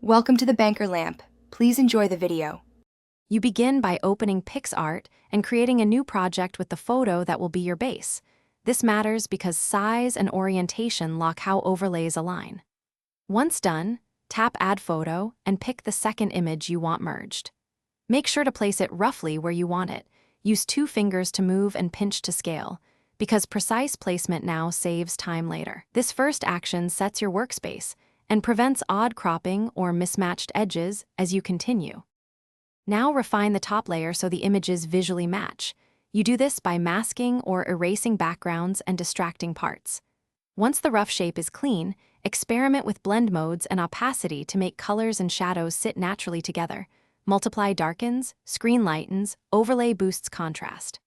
Welcome to the Banker Lamp. Please enjoy the video. You begin by opening Picsart and creating a new project with the photo that will be your base. This matters because size and orientation lock how overlays align. Once done, tap Add Photo and pick the second image you want merged. Make sure to place it roughly where you want it. Use 2 fingers to move and pinch to scale, because precise placement now saves time later. This first action sets your workspace and prevents odd cropping or mismatched edges as you continue. Now refine the top layer so the images visually match. You do this by masking or erasing backgrounds and distracting parts. Once the rough shape is clean, experiment with blend modes and opacity to make colors and shadows sit naturally together. Multiply darkens, screen lightens, overlay boosts contrast.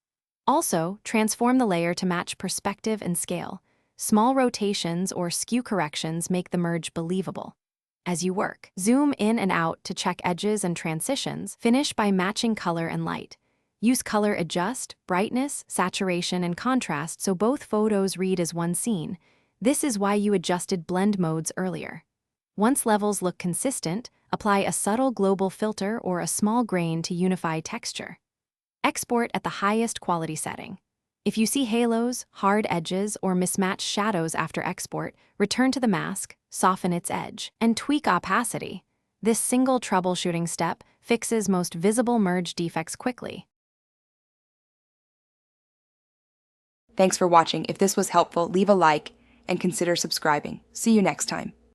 Also, transform the layer to match perspective and scale. Small rotations or skew corrections make the merge believable. As you work, zoom in and out to check edges and transitions. Finish by matching color and light. Use color adjust, brightness, saturation, and contrast so both photos read as one scene. This is why you adjusted blend modes earlier. Once levels look consistent, apply a subtle global filter or a small grain to unify texture. Export at the highest quality setting. If you see halos, hard edges, or mismatched shadows after export, return to the mask, soften its edge, and tweak opacity. This single troubleshooting step fixes most visible merge defects quickly. Thanks for watching. If this was helpful, leave a like and consider subscribing. See you next time.